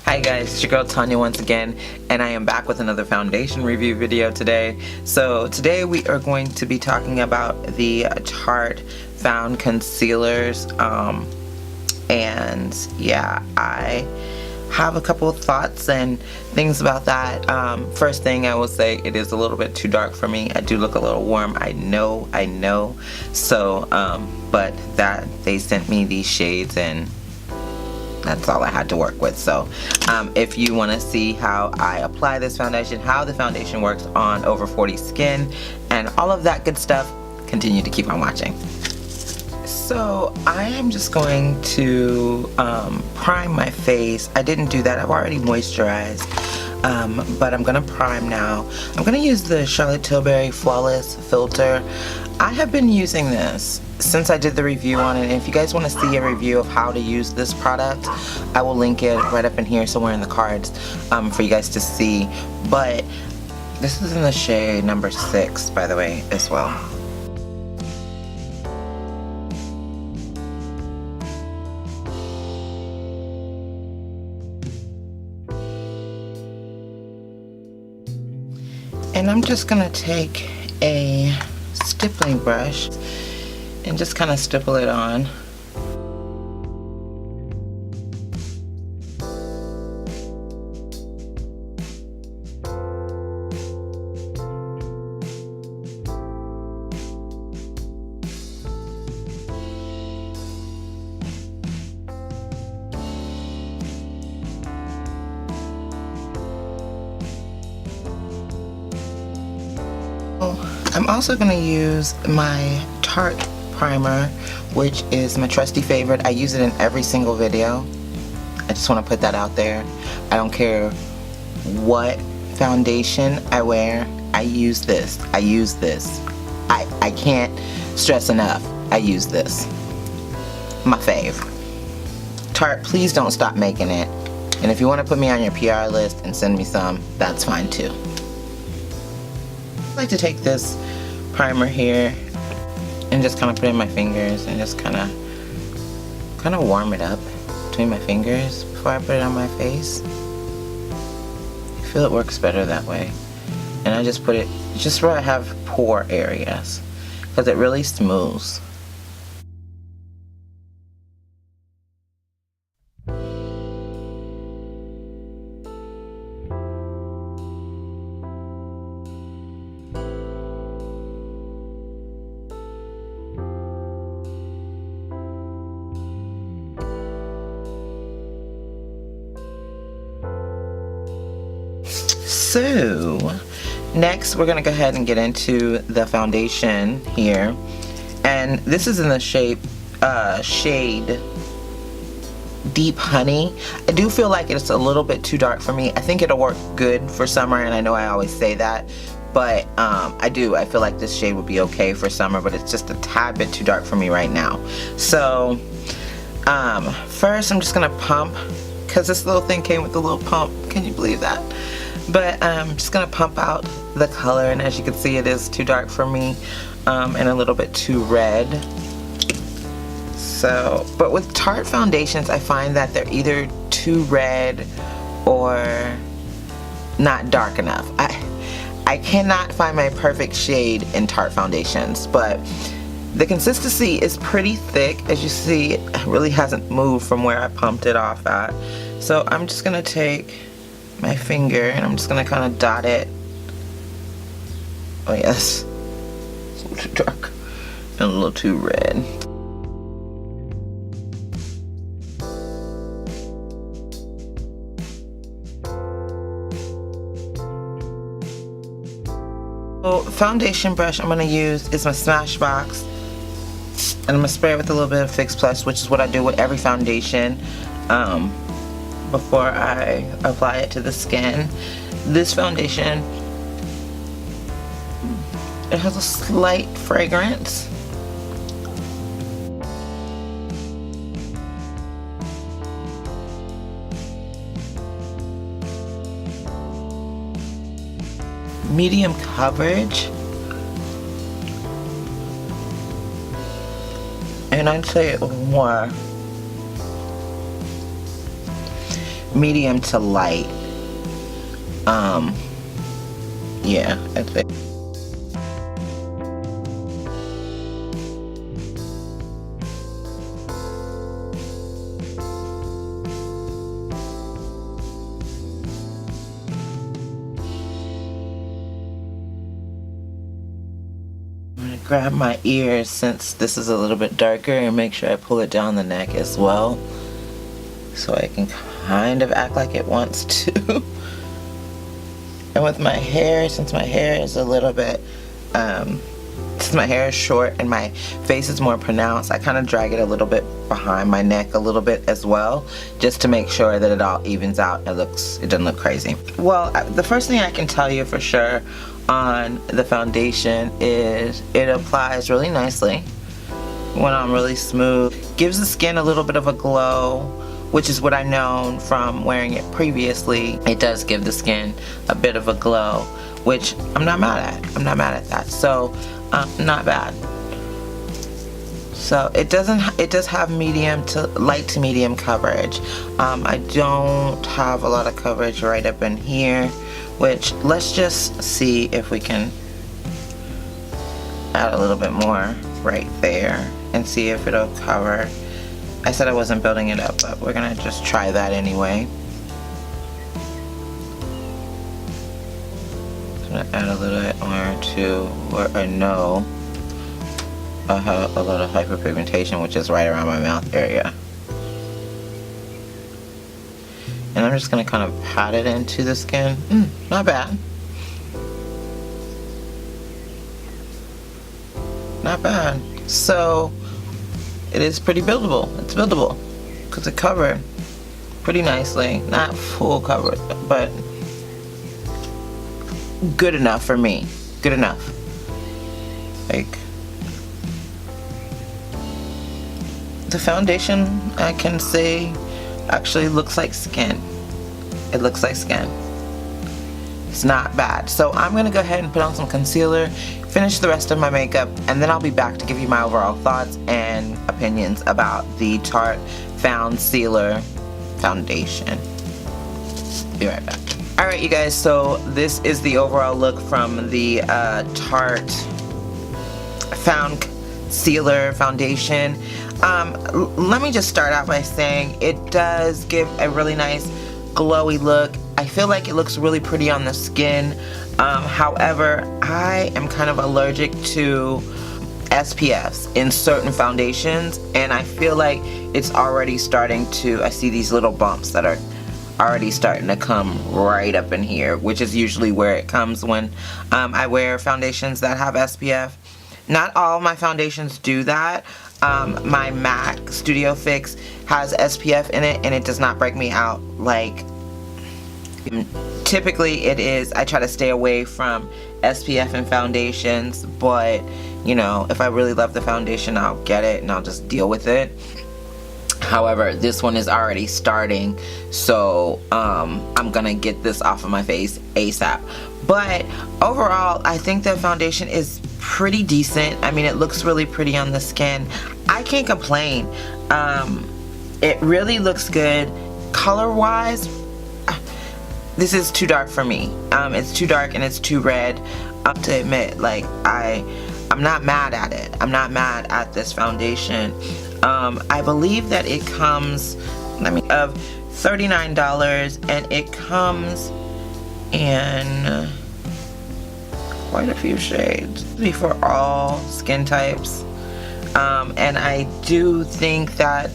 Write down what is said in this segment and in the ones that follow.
Hi guys, it's your girl Tanya once again, and I am back with another foundation review video today. So today we are going to be talking about the Tarte Foundcealers, and yeah, I have a couple of thoughts and things about that. First thing I will say, it is a little bit too dark for me. I do look a little warm, I know. So, but that they sent me these shades and that's all I had to work with. So if you want to see how I apply this foundation, how the foundation works on over 40 skin, and all of that good stuff, continue to keep on watching. So I am just going to prime my face. I didn't do that, I've already moisturized, but I'm gonna prime now. I'm gonna use the Charlotte Tilbury Flawless Filter. I have been using this since I did the review on it, and if you guys want to see a review of how to use this product, I will link it right up in here somewhere in the cards for you guys to see. But this is in the shade number 6, by the way, as well. And I'm just gonna take a stippling brush and just kind of stipple it on. I'm also going to use my Tarte primer, which is my trusty favorite. I use it in every single video. I just want to put that out there. I don't care what foundation I wear, I use this. I can't stress enough, I use this. My fave. Tarte, please don't stop making it. And if you want to put me on your PR list and send me some, that's fine too. I like to take this primer here and just kind of put it in my fingers and just kind of warm it up between my fingers before I put it on my face. I feel it works better that way. And I just put it just where I have pore areas because it really smooths. So next we're gonna go ahead and get into the foundation here, and this is in the shade Deep Honey. I do feel like it's a little bit too dark for me. I think it'll work good for summer, and I know I always say that, but I feel like this shade would be okay for summer, but it's just a tad bit too dark for me right now. So first I'm just gonna pump, because this little thing came with a little pump. Can you believe that? But I'm just gonna pump out the color, and as you can see, it is too dark for me and a little bit too red. So, but with Tarte foundations, I find that they're either too red or not dark enough. I cannot find my perfect shade in Tarte foundations, but the consistency is pretty thick. As you see, it really hasn't moved from where I pumped it off at. So I'm just gonna take my finger and I'm just gonna kind of dot it. Oh yes, it's a little too dark and a little too red. So foundation brush I'm gonna use is my Smashbox, and I'm gonna spray it with a little bit of Fix Plus, which is what I do with every foundation before I apply it to the skin. This foundation, it has a slight fragrance. Medium coverage, and I'd say more medium to light. Yeah, I think. Grab my ears since this is a little bit darker and make sure I pull it down the neck as well, so I can kind of act like it wants to. And with my hair, since my hair is a little bit, since my hair is short and my face is more pronounced, I kind of drag it a little bit behind my neck a little bit as well, just to make sure that it all evens out. It doesn't look crazy. Well, the first thing I can tell you for sure on the foundation is it applies really nicely, went on really smooth, gives the skin a little bit of a glow, which is what I've known from wearing it previously. It does give the skin a bit of a glow, which I'm not mad at. I'm not mad at that. So not bad. So it does have medium to light to medium coverage. I don't have a lot of coverage right up in here, which let's just see if we can add a little bit more right there and see if it'll cover. I said I wasn't building it up, but we're gonna just try that anyway. I'm gonna add a little bit more to where I know I have a lot of hyperpigmentation, which is right around my mouth area. And I'm just gonna kind of pat it into the skin. Not bad. Not bad. So it is pretty buildable. It's buildable because it covered pretty nicely. Not full coverage, but good enough for me. Good enough. Like, the foundation, I can say, actually looks like skin. It looks like skin. It's not bad. So I'm gonna go ahead and put on some concealer, finish the rest of my makeup, and then I'll be back to give you my overall thoughts and opinions about the Tarte Foundcealer foundation. Be right back. Alright you guys, so this is the overall look from the Tarte Foundcealer foundation. Let me just start out by saying it does give a really nice glowy look. I feel like it looks really pretty on the skin. However, I am kind of allergic to SPFs in certain foundations, and I feel like it's already starting to, I see these little bumps that are already starting to come right up in here, which is usually where it comes when I wear foundations that have SPF. Not all my foundations do that. My MAC Studio Fix has SPF in it and it does not break me out. Like, typically it is, I try to stay away from SPF in foundations, but you know, if I really love the foundation, I'll get it and I'll just deal with it. However, this one is already starting, so I'm gonna get this off of my face ASAP. But overall, I think the foundation is pretty decent. I mean, it looks really pretty on the skin. I can't complain. It really looks good. Color wise, this is too dark for me. It's too dark and it's too red. To admit, like, I'm not mad at it. I'm not mad at this foundation. I believe that it comes, of $39, and it comes in quite a few shades. Be for all skin types. And I do think that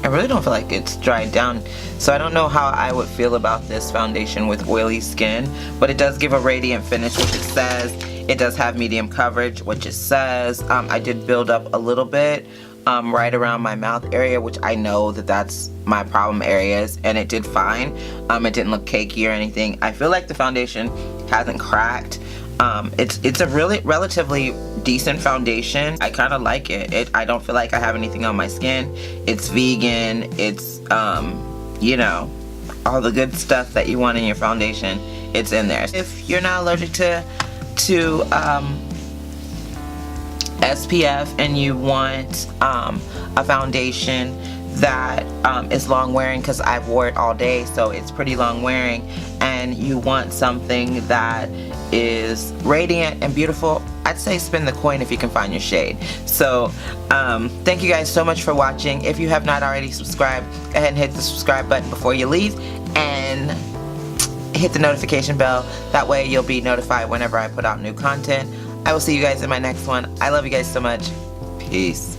I really don't feel like it's dried down, so I don't know how I would feel about this foundation with oily skin, but it does give a radiant finish, which it says. It does have medium coverage, which it says. I did build up a little bit right around my mouth area, which I know that that's my problem areas, and it did fine. It didn't look cakey or anything. I feel like the foundation hasn't cracked. It's a really relatively decent foundation. I kind of like it. I don't feel like I have anything on my skin. It's vegan. It's you know, all the good stuff that you want in your foundation, it's in there. If you're not allergic to SPF and you want a foundation that is long wearing, because I've wore it all day, so it's pretty long wearing, and you want something that is radiant and beautiful, I'd say spend the coin if you can find your shade. So thank you guys so much for watching. If you have not already subscribed, go ahead and hit the subscribe button before you leave, and hit the notification bell. That way you'll be notified whenever I put out new content. I will see you guys in my next one. I love you guys so much. Peace.